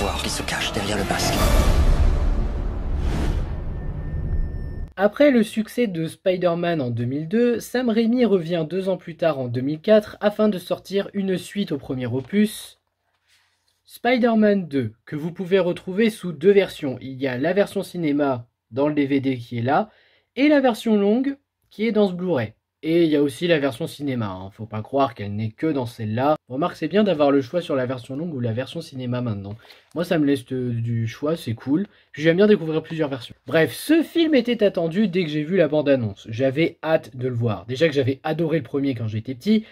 savoir qui se cache derrière le masque. Après le succès de Spider-Man en 2002, Sam Raimi revient 2 ans plus tard en 2004 afin de sortir une suite au premier opus, Spider-Man 2, que vous pouvez retrouver sous 2 versions. Il y a la version cinéma dans le DVD qui est là, et la version longue qui est dans ce Blu-ray. Et il y a aussi la version cinéma, hein. Faut pas croire qu'elle n'est que dans celle-là. Remarque, c'est bien d'avoir le choix sur la version longue ou la version cinéma maintenant. Moi, ça me laisse du choix, c'est cool. Puis j'aime bien découvrir plusieurs versions. Bref, ce film était attendu dès que j'ai vu la bande-annonce. J'avais hâte de le voir. Déjà que j'avais adoré le premier quand j'étais petit.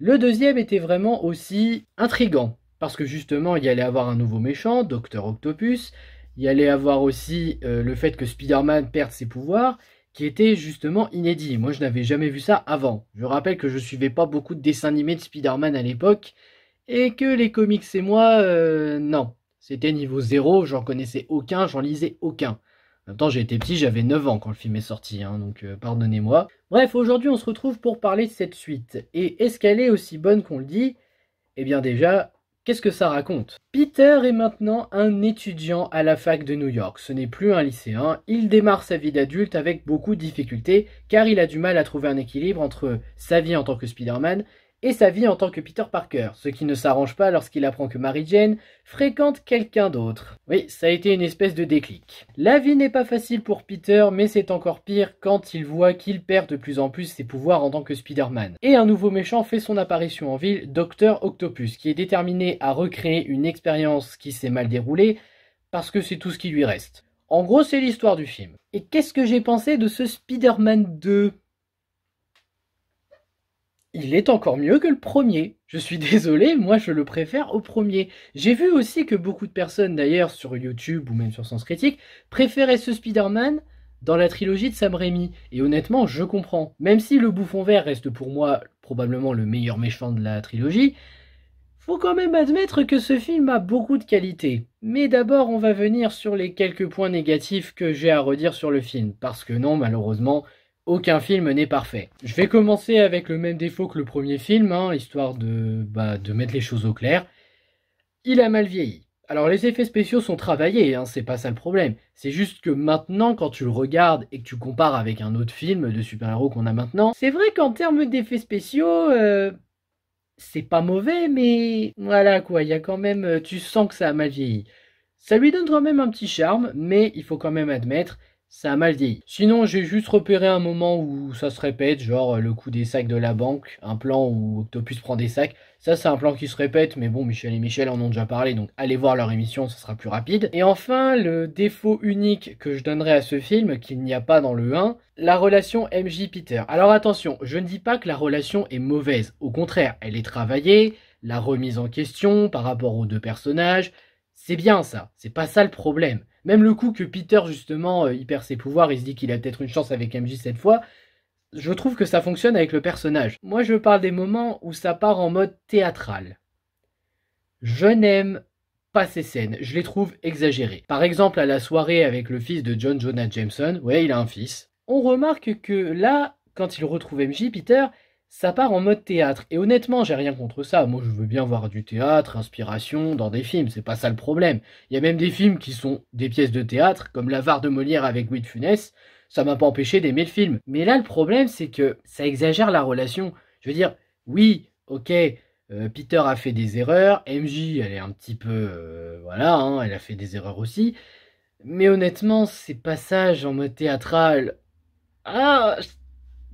Le deuxième était vraiment aussi intriguant. Parce que justement, il y allait avoir un nouveau méchant, Dr. Octopus. Il y allait avoir aussi le fait que Spider-Man perde ses pouvoirs, qui était justement inédit. Moi, je n'avais jamais vu ça avant. Je rappelle que je suivais pas beaucoup de dessins animés de Spider-Man à l'époque, et que les comics et moi, non. C'était niveau 0, j'en connaissais aucun, j'en lisais aucun. En même temps, j'étais petit, j'avais 9 ans quand le film est sorti, hein, donc pardonnez-moi. Bref, aujourd'hui, on se retrouve pour parler de cette suite. Et est-ce qu'elle est aussi bonne qu'on le dit? Eh bien déjà, qu'est-ce que ça raconte? Peter est maintenant un étudiant à la fac de New York. Ce n'est plus un lycéen. Il démarre sa vie d'adulte avec beaucoup de difficultés car il a du mal à trouver un équilibre entre sa vie en tant que Spider-Man et sa vie en tant que Peter Parker, ce qui ne s'arrange pas lorsqu'il apprend que Mary Jane fréquente quelqu'un d'autre. Oui, ça a été une espèce de déclic. La vie n'est pas facile pour Peter, mais c'est encore pire quand il voit qu'il perd de plus en plus ses pouvoirs en tant que Spider-Man. Et un nouveau méchant fait son apparition en ville, Dr. Octopus, qui est déterminé à recréer une expérience qui s'est mal déroulée, parce que c'est tout ce qui lui reste. En gros, c'est l'histoire du film. Et qu'est-ce que j'ai pensé de ce Spider-Man 2 ? Il est encore mieux que le premier. Je suis désolé, moi je le préfère au premier. J'ai vu aussi que beaucoup de personnes d'ailleurs sur YouTube ou même sur Sens Critique préféraient ce Spider-Man dans la trilogie de Sam Raimi. Et honnêtement, je comprends. Même si le Bouffon Vert reste pour moi probablement le meilleur méchant de la trilogie, faut quand même admettre que ce film a beaucoup de qualités. Mais d'abord, on va venir sur les quelques points négatifs que j'ai à redire sur le film. Parce que non, malheureusement, aucun film n'est parfait. Je vais commencer avec le même défaut que le premier film, hein, histoire de mettre les choses au clair. Il a mal vieilli. Alors les effets spéciaux sont travaillés, hein, c'est pas ça le problème. C'est juste que maintenant, quand tu le regardes et que tu compares avec un autre film de super-héros qu'on a maintenant, c'est vrai qu'en termes d'effets spéciaux, c'est pas mauvais, mais voilà quoi, il y a quand même, tu sens que ça a mal vieilli. Ça lui donne quand même un petit charme, mais il faut quand même admettre, ça a mal vieilli. Sinon, j'ai juste repéré un moment où ça se répète, genre le coup des sacs de la banque, un plan où Octopus prend des sacs. Ça, c'est un plan qui se répète, mais bon, Michel et Michel en ont déjà parlé, donc allez voir leur émission, ça sera plus rapide. Et enfin, le défaut unique que je donnerais à ce film, qu'il n'y a pas dans le 1, la relation MJ-Peter. Alors attention, je ne dis pas que la relation est mauvaise, au contraire, elle est travaillée, la remise en question par rapport aux deux personnages, c'est bien ça, c'est pas ça le problème. Même le coup que Peter, justement, il perd ses pouvoirs, il se dit qu'il a peut-être une chance avec MJ cette fois, je trouve que ça fonctionne avec le personnage. Moi, je parle des moments où ça part en mode théâtral. Je n'aime pas ces scènes, je les trouve exagérées. Par exemple, à la soirée avec le fils de John Jonah Jameson, ouais, il a un fils, on remarque que là, quand il retrouve MJ, Peter, ça part en mode théâtre. Et honnêtement, j'ai rien contre ça. Moi, je veux bien voir du théâtre, inspiration dans des films. C'est pas ça le problème. Il y a même des films qui sont des pièces de théâtre, comme L'Avare de Molière avec Louis de Funès. Ça m'a pas empêché d'aimer le film. Mais là, le problème, c'est que ça exagère la relation. Je veux dire, oui, ok, Peter a fait des erreurs. MJ, elle est un petit peu... voilà, hein, elle a fait des erreurs aussi. Mais honnêtement, ces passages en mode théâtral...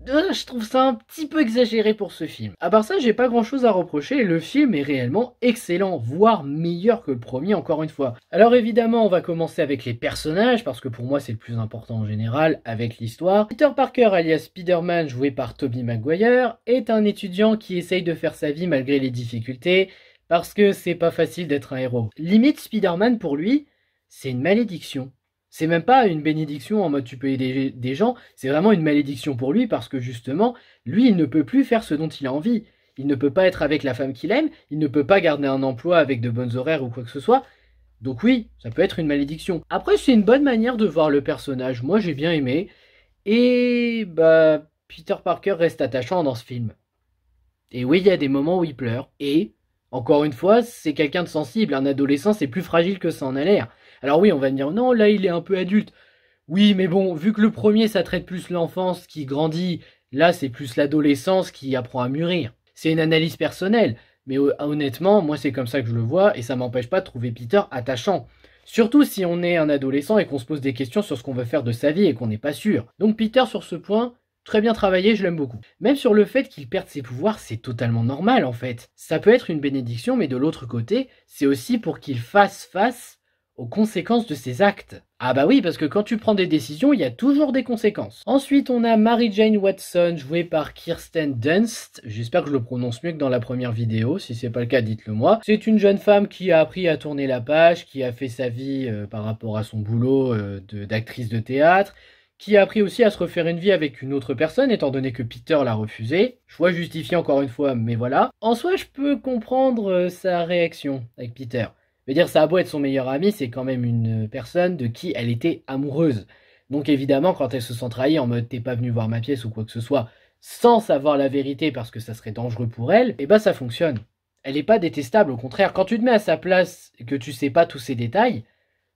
je trouve ça un petit peu exagéré pour ce film. À part ça, j'ai pas grand chose à reprocher, le film est réellement excellent, voire meilleur que le premier encore une fois. Alors évidemment, on va commencer avec les personnages, parce que pour moi c'est le plus important en général, avec l'histoire. Peter Parker alias Spider-Man, joué par Tobey Maguire, est un étudiant qui essaye de faire sa vie malgré les difficultés, parce que c'est pas facile d'être un héros. Limite, Spider-Man pour lui, c'est une malédiction. C'est même pas une bénédiction en mode tu peux aider des gens, c'est vraiment une malédiction pour lui parce que justement, lui il ne peut plus faire ce dont il a envie. Il ne peut pas être avec la femme qu'il aime, il ne peut pas garder un emploi avec de bonnes horaires ou quoi que ce soit. Donc oui, ça peut être une malédiction. Après c'est une bonne manière de voir le personnage, moi j'ai bien aimé. Et Peter Parker reste attachant dans ce film. Et oui, il y a des moments où il pleure. Et Encore une fois, c'est quelqu'un de sensible, un adolescent c'est plus fragile que ça en a l'air. Alors oui, on va me dire, non, là il est un peu adulte. Oui, mais bon, vu que le premier ça traite plus l'enfance qui grandit, là c'est plus l'adolescence qui apprend à mûrir. C'est une analyse personnelle, mais honnêtement, moi c'est comme ça que je le vois, et ça m'empêche pas de trouver Peter attachant. Surtout si on est un adolescent et qu'on se pose des questions sur ce qu'on veut faire de sa vie et qu'on n'est pas sûr. Donc Peter sur ce point, très bien travaillé, je l'aime beaucoup. Même sur le fait qu'il perde ses pouvoirs, c'est totalement normal en fait. Ça peut être une bénédiction, mais de l'autre côté, c'est aussi pour qu'il fasse face aux conséquences de ses actes. Ah bah oui, parce que quand tu prends des décisions, il y a toujours des conséquences. Ensuite, on a Mary Jane Watson, jouée par Kirsten Dunst. J'espère que je le prononce mieux que dans la première vidéo. Si c'est pas le cas, dites-le moi. C'est une jeune femme qui a appris à tourner la page, qui a fait sa vie par rapport à son boulot d'actrice de théâtre, qui a appris aussi à se refaire une vie avec une autre personne, étant donné que Peter l'a refusé. Choix justifié encore une fois, mais voilà. En soi, je peux comprendre sa réaction avec Peter. Je veux dire, ça a beau être son meilleur ami, c'est quand même une personne de qui elle était amoureuse. Donc évidemment, quand elle se sent trahie en mode t'es pas venu voir ma pièce ou quoi que ce soit, sans savoir la vérité parce que ça serait dangereux pour elle, et bah ça fonctionne. Elle est pas détestable, au contraire, quand tu te mets à sa place et que tu sais pas tous ces détails,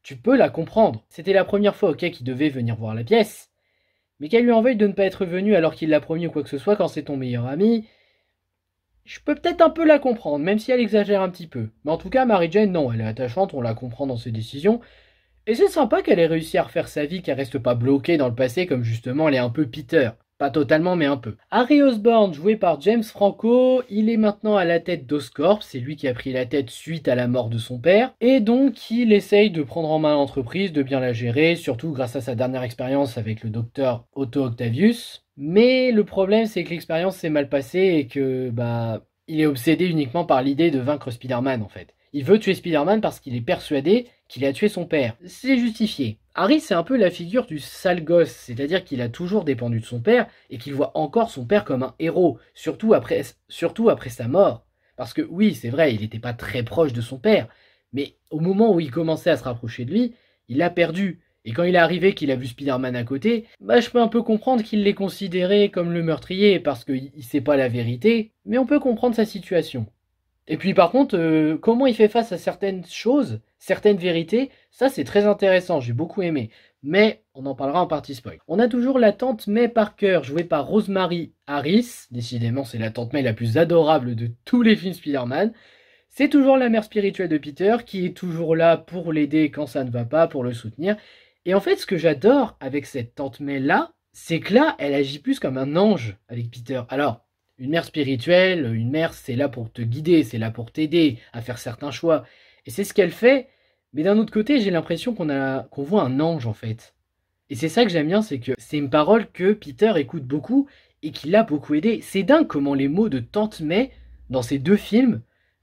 tu peux la comprendre. C'était la première fois, ok, qu'il devait venir voir la pièce, mais qu'elle lui en veuille de ne pas être venu alors qu'il l'a promis ou quoi que ce soit quand c'est ton meilleur ami, je peux peut-être un peu la comprendre, même si elle exagère un petit peu. Mais en tout cas, Mary Jane, non, elle est attachante, on la comprend dans ses décisions. Et c'est sympa qu'elle ait réussi à refaire sa vie, qu'elle reste pas bloquée dans le passé comme justement elle est un peu Peter. Pas totalement, mais un peu. Harry Osborn, joué par James Franco, il est maintenant à la tête d'Oscorp, c'est lui qui a pris la tête suite à la mort de son père, et donc il essaye de prendre en main l'entreprise, de bien la gérer, surtout grâce à sa dernière expérience avec le docteur Otto Octavius. Mais le problème, c'est que l'expérience s'est mal passée et que, il est obsédé uniquement par l'idée de vaincre Spider-Man, en fait. Il veut tuer Spider-Man parce qu'il est persuadé qu'il a tué son père. C'est justifié. Harry, c'est un peu la figure du sale gosse, c'est-à-dire qu'il a toujours dépendu de son père et qu'il voit encore son père comme un héros, surtout après sa mort. Parce que oui, c'est vrai, il n'était pas très proche de son père, mais au moment où il commençait à se rapprocher de lui, il l'a perdu. Et quand il est arrivé qu'il a vu Spider-Man à côté, je peux un peu comprendre qu'il l'ait considéré comme le meurtrier parce qu'il sait pas la vérité, mais on peut comprendre sa situation. Et puis par contre, comment il fait face à certaines choses, certaines vérités, ça c'est très intéressant, j'ai beaucoup aimé. Mais on en parlera en partie spoil. On a toujours la tante May Parker, jouée par Rosemary Harris. Décidément, c'est la tante May la plus adorable de tous les films Spider-Man. C'est toujours la mère spirituelle de Peter, qui est toujours là pour l'aider quand ça ne va pas, pour le soutenir. Et en fait, ce que j'adore avec cette tante May là, c'est que là, elle agit plus comme un ange avec Peter. Alors, une mère spirituelle, une mère, c'est là pour te guider, c'est là pour t'aider à faire certains choix. Et c'est ce qu'elle fait, mais d'un autre côté, j'ai l'impression qu'on voit un ange en fait. Et c'est ça que j'aime bien, c'est que c'est une parole que Peter écoute beaucoup et qui l'a beaucoup aidé. C'est dingue comment les mots de Tante May, dans ces deux films,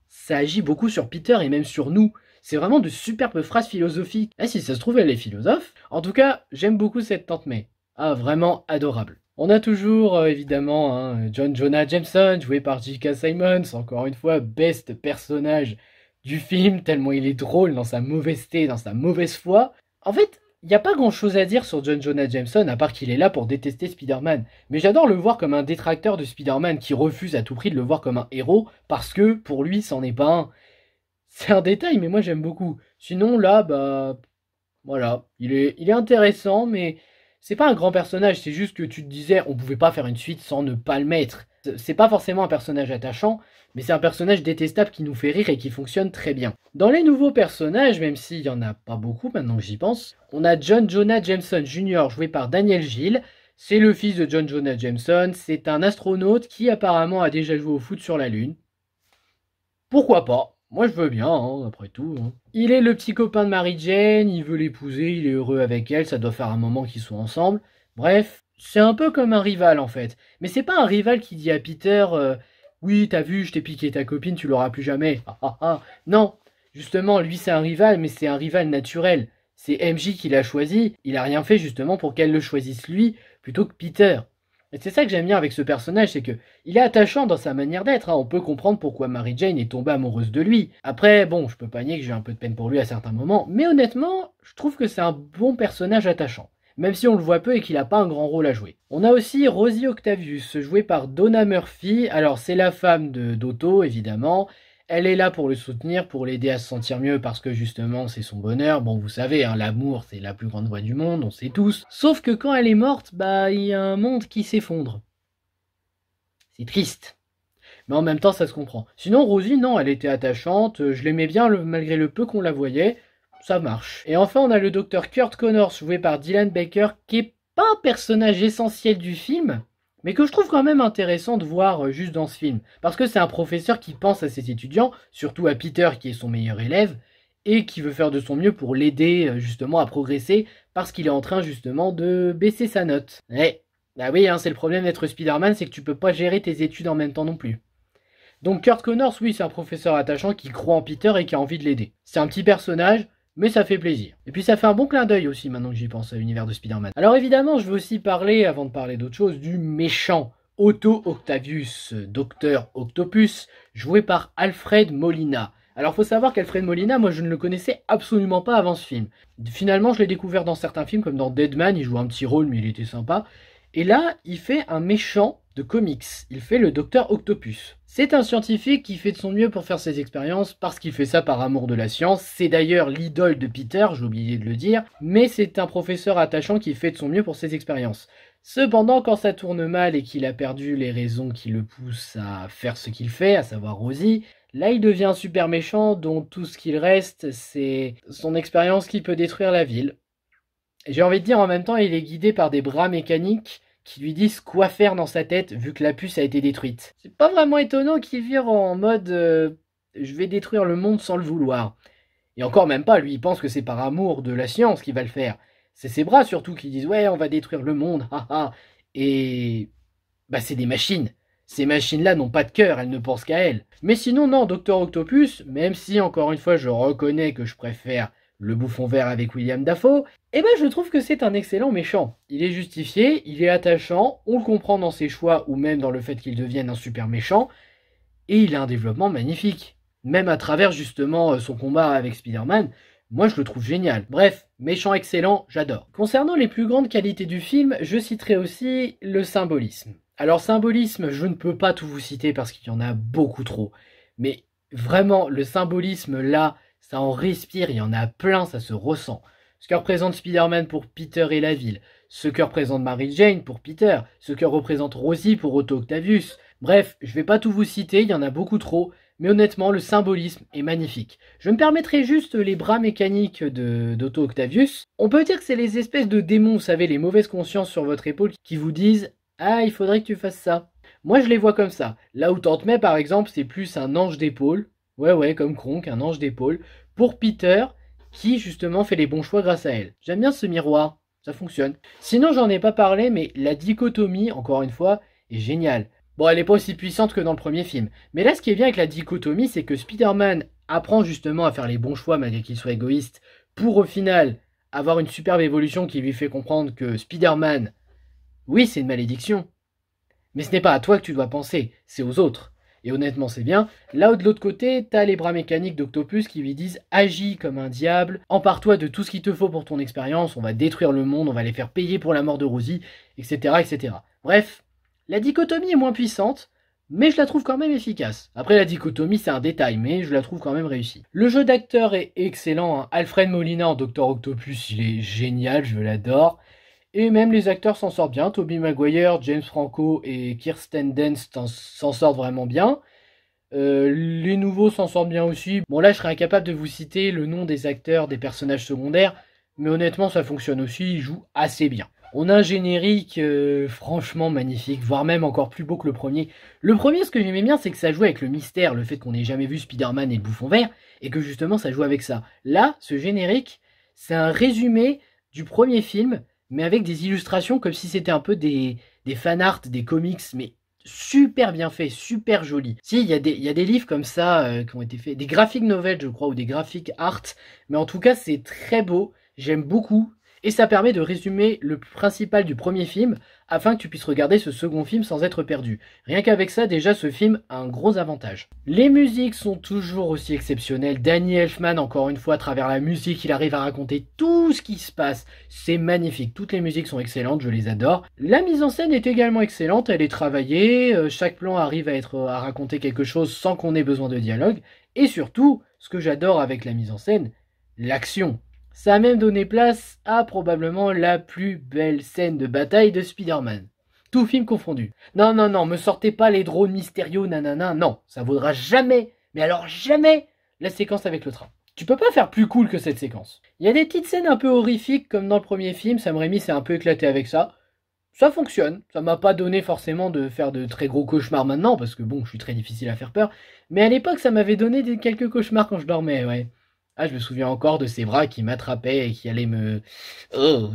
ça agit beaucoup sur Peter et même sur nous. C'est vraiment de superbes phrases philosophiques. Ah si ça se trouve, elle est philosophe. En tout cas, j'aime beaucoup cette Tante May. Ah, vraiment adorable. On a toujours, évidemment, John Jonah Jameson, joué par J.K. Simmons, encore une fois, best personnage du film, tellement il est drôle dans sa mauvaiseté, dans sa mauvaise foi. En fait, il n'y a pas grand-chose à dire sur John Jonah Jameson, à part qu'il est là pour détester Spider-Man. Mais j'adore le voir comme un détracteur de Spider-Man qui refuse à tout prix de le voir comme un héros, parce que, pour lui, c'en est pas un. C'est un détail, mais moi j'aime beaucoup. Sinon, là, voilà, il est intéressant, mais c'est pas un grand personnage, c'est juste que tu te disais on pouvait pas faire une suite sans ne pas le mettre. C'est pas forcément un personnage attachant, mais c'est un personnage détestable qui nous fait rire et qui fonctionne très bien. Dans les nouveaux personnages, même s'il y en a pas beaucoup maintenant que j'y pense, on a John Jonah Jameson Jr. joué par Daniel Gill. C'est le fils de John Jonah Jameson, c'est un astronaute qui apparemment a déjà joué au foot sur la Lune. Pourquoi pas? Moi je veux bien, après tout. Il est le petit copain de Mary Jane, il veut l'épouser, il est heureux avec elle, ça doit faire un moment qu'ils sont ensemble. Bref, c'est un peu comme un rival en fait. Mais c'est pas un rival qui dit à Peter oui, t'as vu, je t'ai piqué ta copine, tu l'auras plus jamais. Ah, ah, ah. Non, justement, lui c'est un rival, mais c'est un rival naturel. C'est MJ qui l'a choisi, il a rien fait justement pour qu'elle le choisisse lui, plutôt que Peter. Et c'est ça que j'aime bien avec ce personnage, c'est que il est attachant dans sa manière d'être. On peut comprendre pourquoi Mary Jane est tombée amoureuse de lui. Après, bon, je peux pas nier que j'ai un peu de peine pour lui à certains moments, mais honnêtement, je trouve que c'est un bon personnage attachant. Même si on le voit peu et qu'il a pas un grand rôle à jouer. On a aussi Rosie Octavius, jouée par Donna Murphy. Alors, c'est la femme d'Otto, évidemment. Elle est là pour le soutenir, pour l'aider à se sentir mieux parce que justement c'est son bonheur. Bon, vous savez, hein, l'amour c'est la plus grande voie du monde, on sait tous. Sauf que quand elle est morte, bah il y a un monde qui s'effondre. C'est triste. Mais en même temps ça se comprend. Sinon Rosie, non, elle était attachante, je l'aimais bien malgré le peu qu'on la voyait. Ça marche. Et enfin on a le docteur Kurt Connors joué par Dylan Baker qui est pas un personnage essentiel du film, mais que je trouve quand même intéressant de voir juste dans ce film. Parce que c'est un professeur qui pense à ses étudiants, surtout à Peter qui est son meilleur élève, et qui veut faire de son mieux pour l'aider justement à progresser, parce qu'il est en train justement de baisser sa note. Ouais, bah oui, hein, c'est le problème d'être Spider-Man, c'est que tu peux pas gérer tes études en même temps non plus. Donc Kurt Connors, oui, c'est un professeur attachant qui croit en Peter et qui a envie de l'aider. C'est un petit personnage, mais ça fait plaisir. Et puis ça fait un bon clin d'œil aussi maintenant que j'y pense à l'univers de Spider-Man. Alors évidemment, je veux aussi parler, avant de parler d'autre chose, du méchant Otto Octavius, Docteur Octopus, joué par Alfred Molina. Alors faut savoir qu'Alfred Molina, moi je ne le connaissais absolument pas avant ce film. Finalement, je l'ai découvert dans certains films, comme dans Deadman, il joue un petit rôle mais il était sympa. Et là, il fait un méchant de comics. Il fait le Docteur Octopus. C'est un scientifique qui fait de son mieux pour faire ses expériences parce qu'il fait ça par amour de la science. C'est d'ailleurs l'idole de Peter, j'ai oublié de le dire, mais c'est un professeur attachant qui fait de son mieux pour ses expériences. Cependant, quand ça tourne mal et qu'il a perdu les raisons qui le poussent à faire ce qu'il fait, à savoir Rosie, là il devient un super méchant dont tout ce qu'il reste, c'est son expérience qui peut détruire la ville. J'ai envie de dire en même temps, il est guidé par des bras mécaniques qui lui disent quoi faire dans sa tête vu que la puce a été détruite. C'est pas vraiment étonnant qu'il vire en mode je vais détruire le monde sans le vouloir. Et encore même pas, lui il pense que c'est par amour de la science qu'il va le faire. C'est ses bras surtout qui disent ouais on va détruire le monde, haha. Et bah c'est des machines. Ces machines-là n'ont pas de cœur, elles ne pensent qu'à elles. Mais sinon non, Docteur Octopus, même si encore une fois je reconnais que je préfère le bouffon vert avec William Dafoe, eh ben je trouve que c'est un excellent méchant. Il est justifié, il est attachant, on le comprend dans ses choix ou même dans le fait qu'il devienne un super méchant, et il a un développement magnifique. Même à travers justement son combat avec Spider-Man, moi je le trouve génial. Bref, méchant excellent, j'adore. Concernant les plus grandes qualités du film, je citerai aussi le symbolisme. Alors symbolisme, je ne peux pas tout vous citer parce qu'il y en a beaucoup trop. Mais vraiment, le symbolisme là, ça en respire, il y en a plein, ça se ressent. Ce que représente Spider-Man pour Peter et la ville, ce que représente Mary Jane pour Peter, ce que représente Rosie pour Otto Octavius. Bref, je vais pas tout vous citer, il y en a beaucoup trop, mais honnêtement, le symbolisme est magnifique. Je me permettrai juste les bras mécaniques d'Otto Octavius. On peut dire que c'est les espèces de démons, vous savez, les mauvaises consciences sur votre épaule qui vous disent « Ah, il faudrait que tu fasses ça ». Moi, je les vois comme ça. Là où Tante May, par exemple, c'est plus un ange d'épaule. Ouais, comme Kronk, un ange d'épaule. Pour Peter, qui justement fait les bons choix grâce à elle. J'aime bien ce miroir, ça fonctionne. Sinon, j'en ai pas parlé, mais la dichotomie, encore une fois, est géniale. Bon, elle est pas aussi puissante que dans le premier film. Mais là, ce qui est bien avec la dichotomie, c'est que Spider-Man apprend justement à faire les bons choix malgré qu'il soit égoïste, pour au final avoir une superbe évolution qui lui fait comprendre que Spider-Man, oui, c'est une malédiction, mais ce n'est pas à toi que tu dois penser, c'est aux autres. Et honnêtement, c'est bien. Là où de l'autre côté, t'as les bras mécaniques d'Octopus qui lui disent « Agis comme un diable, empare-toi de tout ce qu'il te faut pour ton expérience, on va détruire le monde, on va les faire payer pour la mort de Rosie, etc. etc. » Bref, la dichotomie est moins puissante, mais je la trouve quand même efficace. Après, la dichotomie, c'est un détail, mais je la trouve quand même réussie. Le jeu d'acteur est excellent, hein. Alfred Molina en Dr Octopus, il est génial, je l'adore. Et même les acteurs s'en sortent bien. Tobey Maguire, James Franco et Kirsten Dunst s'en sortent vraiment bien. Les nouveaux s'en sortent bien aussi. Bon là je serais incapable de vous citer le nom des acteurs, des personnages secondaires. Mais honnêtement ça fonctionne aussi, ils jouent assez bien. On a un générique franchement magnifique, voire même encore plus beau que le premier. Le premier, ce que j'aimais bien, c'est que ça jouait avec le mystère, le fait qu'on n'ait jamais vu Spider-Man et le bouffon vert, et que justement ça joue avec ça. Là, ce générique, c'est un résumé du premier film, mais avec des illustrations comme si c'était un peu des fan-art, des comics, mais super bien fait, super joli. Si, il y a des livres comme ça qui ont été faits, des graphic novels je crois, ou des graphic art, mais en tout cas c'est très beau, j'aime beaucoup, et ça permet de résumer le principal du premier film, afin que tu puisses regarder ce second film sans être perdu. Rien qu'avec ça, déjà, ce film a un gros avantage. Les musiques sont toujours aussi exceptionnelles. Danny Elfman, encore une fois, à travers la musique, il arrive à raconter tout ce qui se passe. C'est magnifique. Toutes les musiques sont excellentes, je les adore. La mise en scène est également excellente, elle est travaillée. Chaque plan arrive à raconter quelque chose sans qu'on ait besoin de dialogue. Et surtout, ce que j'adore avec la mise en scène, l'action. Ça a même donné place à probablement la plus belle scène de bataille de Spider-Man. Tout film confondu. Non, non, non, me sortez pas les drones mystérieux, nanana, non, ça vaudra jamais, mais alors jamais, la séquence avec le train. Tu peux pas faire plus cool que cette séquence. Il y a des petites scènes un peu horrifiques comme dans le premier film, Sam Raimi s'est un peu éclaté avec ça. Ça fonctionne, ça m'a pas donné forcément de faire de très gros cauchemars maintenant, parce que bon, je suis très difficile à faire peur, mais à l'époque ça m'avait donné quelques cauchemars quand je dormais, ouais. Ah, je me souviens encore de ces bras qui m'attrapaient et qui allaient me... Oh.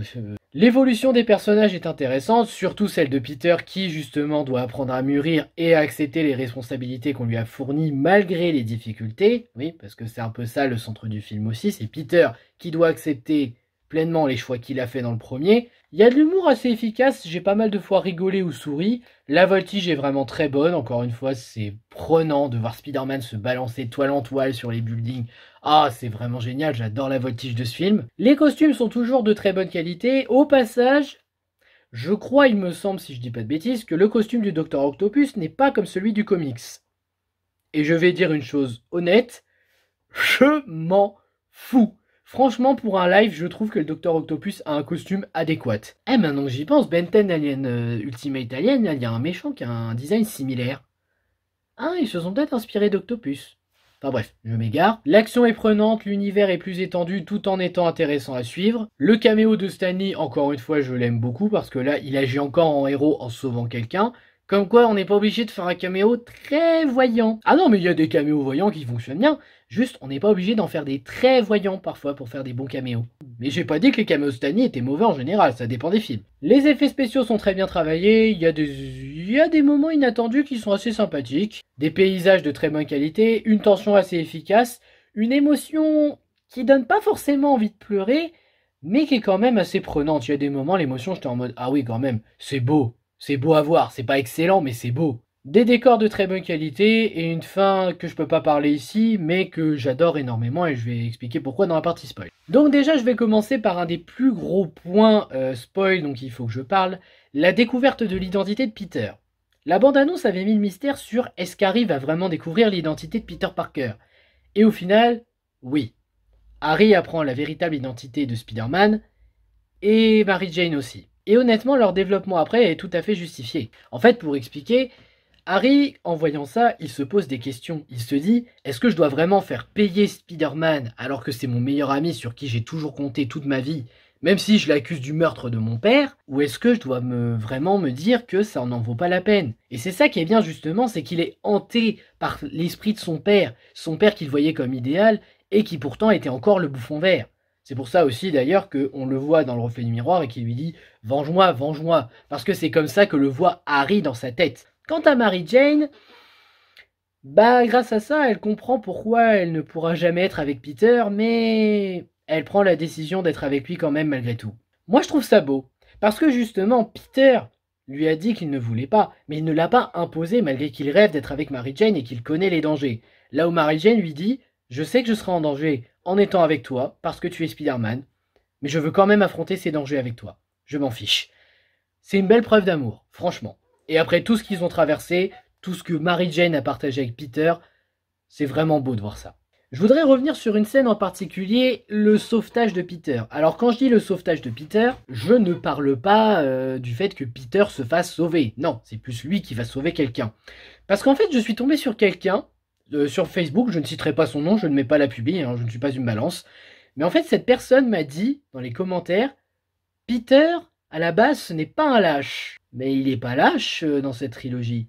L'évolution des personnages est intéressante, surtout celle de Peter qui justement doit apprendre à mûrir et à accepter les responsabilités qu'on lui a fournies malgré les difficultés. Oui, parce que c'est un peu ça le centre du film aussi, c'est Peter qui doit accepter pleinement les choix qu'il a fait dans le premier. Il y a de l'humour assez efficace, j'ai pas mal de fois rigolé ou souri. La voltige est vraiment très bonne, encore une fois c'est prenant de voir Spider-Man se balancer toile en toile sur les buildings. Ah, c'est vraiment génial, j'adore la voltige de ce film. Les costumes sont toujours de très bonne qualité. Au passage, je crois, il me semble, si je dis pas de bêtises, que le costume du Dr Octopus n'est pas comme celui du comics. Et je vais dire une chose honnête, je m'en fous. Franchement, pour un live, je trouve que le Dr Octopus a un costume adéquat. Eh, maintenant que j'y pense, Ben 10 Alien Ultimate Alien, il y a un méchant qui a un design similaire. Ah, ils se sont peut-être inspirés d'Octopus. Enfin bref, je m'égare. L'action est prenante, l'univers est plus étendu tout en étant intéressant à suivre. Le caméo de Stanley, encore une fois, je l'aime beaucoup parce que là, il agit encore en héros en sauvant quelqu'un. Comme quoi, on n'est pas obligé de faire un caméo très voyant. Ah non, mais il y a des caméos voyants qui fonctionnent bien. Juste, on n'est pas obligé d'en faire des très voyants parfois pour faire des bons caméos. Mais j'ai pas dit que les caméos Stanley étaient mauvais en général, ça dépend des films. Les effets spéciaux sont très bien travaillés, il y a des moments inattendus qui sont assez sympathiques, des paysages de très bonne qualité, une tension assez efficace, une émotion qui donne pas forcément envie de pleurer, mais qui est quand même assez prenante. Il y a des moments, l'émotion, j'étais en mode, ah oui quand même, c'est beau à voir, c'est pas excellent, mais c'est beau. Des décors de très bonne qualité et une fin que je peux pas parler ici, mais que j'adore énormément et je vais expliquer pourquoi dans la partie spoil. Donc déjà, je vais commencer par un des plus gros points spoil, donc il faut que je parle, la découverte de l'identité de Peter. La bande-annonce avait mis le mystère sur est-ce qu'Harry va vraiment découvrir l'identité de Peter Parker. Et au final, oui. Harry apprend la véritable identité de Spider-Man et Mary Jane aussi. Et honnêtement, leur développement après est tout à fait justifié. En fait, pour expliquer, Harry, en voyant ça, il se pose des questions. Il se dit, est-ce que je dois vraiment faire payer Spider-Man alors que c'est mon meilleur ami sur qui j'ai toujours compté toute ma vie, même si je l'accuse du meurtre de mon père, ou est-ce que je dois vraiment me dire que ça n'en vaut pas la peine? Et c'est ça qui est bien justement, c'est qu'il est hanté par l'esprit de son père qu'il voyait comme idéal, et qui pourtant était encore le bouffon vert. C'est pour ça aussi d'ailleurs qu'on le voit dans le reflet du miroir et qu'il lui dit « Venge-moi, venge-moi », parce que c'est comme ça que le voit Harry dans sa tête. Quant à Mary Jane, bah grâce à ça, elle comprend pourquoi elle ne pourra jamais être avec Peter, mais elle prend la décision d'être avec lui quand même malgré tout. Moi je trouve ça beau, parce que justement Peter lui a dit qu'il ne voulait pas, mais il ne l'a pas imposé malgré qu'il rêve d'être avec Mary Jane et qu'il connaît les dangers. Là où Mary Jane lui dit « Je sais que je serai en danger en étant avec toi, parce que tu es Spider-Man, mais je veux quand même affronter ces dangers avec toi. Je m'en fiche. » C'est une belle preuve d'amour, franchement. Et après tout ce qu'ils ont traversé, tout ce que Mary Jane a partagé avec Peter, c'est vraiment beau de voir ça. Je voudrais revenir sur une scène en particulier, le sauvetage de Peter. Alors quand je dis le sauvetage de Peter, je ne parle pas du fait que Peter se fasse sauver. Non, c'est plus lui qui va sauver quelqu'un. Parce qu'en fait, je suis tombé sur quelqu'un, sur Facebook, je ne citerai pas son nom, je ne mets pas la publi, hein, je ne suis pas une balance. Mais en fait, cette personne m'a dit, dans les commentaires, Peter, à la base, ce n'est pas un lâche. Mais il est pas lâche dans cette trilogie.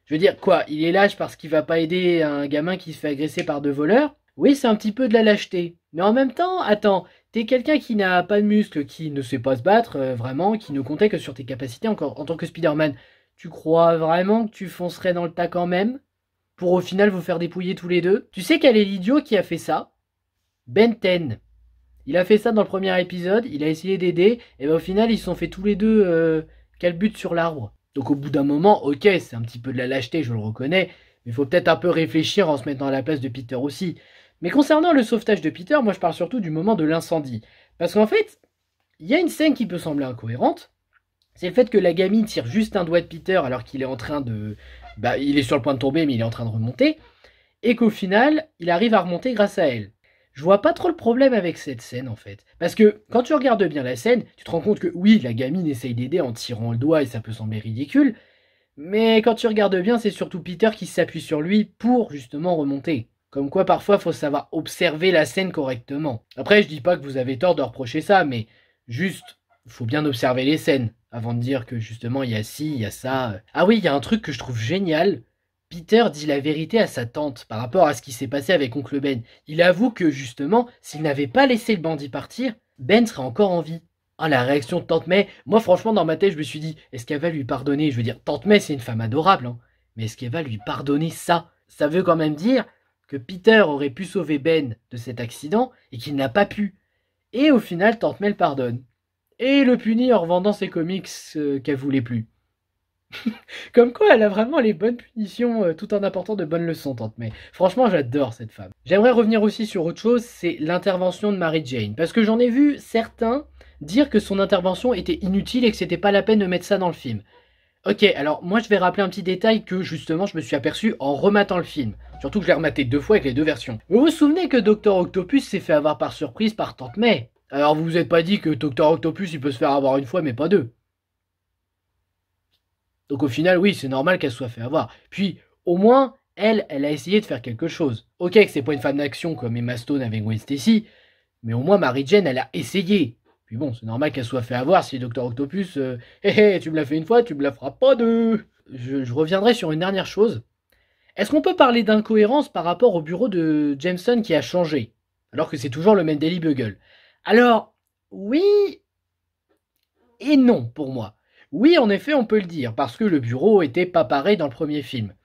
Je veux dire, quoi, il est lâche parce qu'il va pas aider un gamin qui se fait agresser par deux voleurs? Oui, c'est un petit peu de la lâcheté. Mais en même temps, attends, t'es quelqu'un qui n'a pas de muscles, qui ne sait pas se battre, vraiment, qui ne comptait que sur tes capacités en tant que Spider-Man. Tu crois vraiment que tu foncerais dans le tas quand même? Pour au final vous faire dépouiller tous les deux? Tu sais quel est l'idiot qui a fait ça? Ben 10. Il a fait ça dans le premier épisode, il a essayé d'aider, et ben au final ils se sont fait tous les deux qu'elle bute sur l'arbre. Donc au bout d'un moment, ok, c'est un petit peu de la lâcheté, je le reconnais, mais il faut peut-être un peu réfléchir en se mettant à la place de Peter aussi. Mais concernant le sauvetage de Peter, moi je parle surtout du moment de l'incendie. Parce qu'en fait, il y a une scène qui peut sembler incohérente, c'est le fait que la gamine tire juste un doigt de Peter alors qu'il est en train de... il est sur le point de tomber mais il est en train de remonter, et qu'au final, il arrive à remonter grâce à elle. Je vois pas trop le problème avec cette scène en fait. Parce que quand tu regardes bien la scène, tu te rends compte que oui, la gamine essaye d'aider en tirant le doigt et ça peut sembler ridicule, mais quand tu regardes bien, c'est surtout Peter qui s'appuie sur lui pour justement remonter. Comme quoi parfois faut savoir observer la scène correctement. Après je dis pas que vous avez tort de reprocher ça, mais juste, faut bien observer les scènes avant de dire que justement il y a ci, il y a ça. Ah oui, il y a un truc que je trouve génial. Peter dit la vérité à sa tante par rapport à ce qui s'est passé avec Oncle Ben. Il avoue que justement, s'il n'avait pas laissé le bandit partir, Ben serait encore en vie. Ah, la réaction de Tante May, moi franchement dans ma tête je me suis dit, est-ce qu'elle va lui pardonner? Je veux dire, Tante May c'est une femme adorable, hein, mais est-ce qu'elle va lui pardonner ça? Ça veut quand même dire que Peter aurait pu sauver Ben de cet accident et qu'il n'a pas pu. Et au final, Tante May le pardonne. Et le punit en revendant ses comics qu'elle voulait plus. Comme quoi, elle a vraiment les bonnes punitions tout en apportant de bonnes leçons, Tante May. Franchement, j'adore cette femme. J'aimerais revenir aussi sur autre chose, c'est l'intervention de Mary Jane. Parce que j'en ai vu certains dire que son intervention était inutile et que c'était pas la peine de mettre ça dans le film. Ok, alors moi je vais rappeler un petit détail que justement je me suis aperçu en rematant le film. Surtout que je l'ai rematé 2 fois avec les 2 versions. Vous vous souvenez que Dr Octopus s'est fait avoir par surprise par Tante May? Alors vous vous êtes pas dit que Dr Octopus il peut se faire avoir une fois mais pas 2. Donc au final, oui, c'est normal qu'elle soit fait avoir. Puis, au moins, elle a essayé de faire quelque chose. Ok que c'est pas une femme d'action comme Emma Stone avec Gwen Stacy, mais au moins Mary Jane, elle a essayé. Puis bon, c'est normal qu'elle soit fait avoir si Dr Octopus, tu me l'as fait une fois, tu me la feras pas 2. Je reviendrai sur une dernière chose. Est-ce qu'on peut parler d'incohérence par rapport au bureau de Jameson qui a changé, alors que c'est toujours le même Daily Bugle? Alors, oui et non pour moi. Oui, en effet, on peut le dire, parce que le bureau était pas pareil dans le premier film.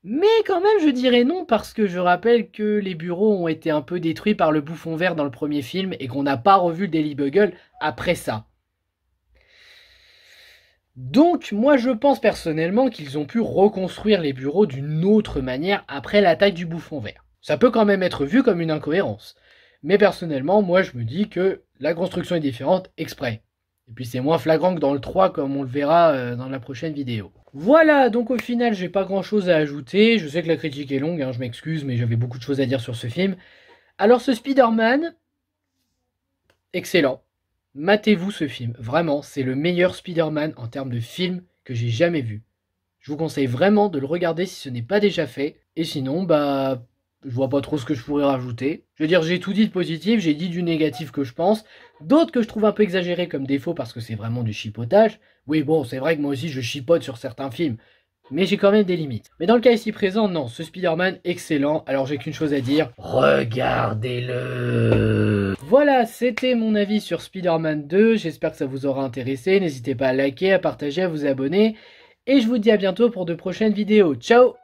Mais quand même, je dirais non, parce que je rappelle que les bureaux ont été un peu détruits par le bouffon vert dans le premier film, et qu'on n'a pas revu le Daily Bugle après ça. Donc, moi je pense personnellement qu'ils ont pu reconstruire les bureaux d'une autre manière après l'attaque du bouffon vert. Ça peut quand même être vu comme une incohérence. Mais personnellement, moi je me dis que la construction est différente exprès. Et puis c'est moins flagrant que dans le 3 comme on le verra dans la prochaine vidéo. Voilà, donc au final j'ai pas grand chose à ajouter. Je sais que la critique est longue, hein, je m'excuse, mais j'avais beaucoup de choses à dire sur ce film. Alors ce Spider-Man, excellent. Matez-vous ce film, vraiment, c'est le meilleur Spider-Man en termes de film que j'ai jamais vu. Je vous conseille vraiment de le regarder si ce n'est pas déjà fait. Et sinon, je vois pas trop ce que je pourrais rajouter. Je veux dire, j'ai tout dit de positif, j'ai dit du négatif que je pense. D'autres que je trouve un peu exagérés comme défaut parce que c'est vraiment du chipotage. Oui, bon, c'est vrai que moi aussi je chipote sur certains films. Mais j'ai quand même des limites. Mais dans le cas ici présent, non, ce Spider-Man, excellent. Alors j'ai qu'une chose à dire, regardez-le. Voilà, c'était mon avis sur Spider-Man 2. J'espère que ça vous aura intéressé. N'hésitez pas à liker, à partager, à vous abonner. Et je vous dis à bientôt pour de prochaines vidéos. Ciao!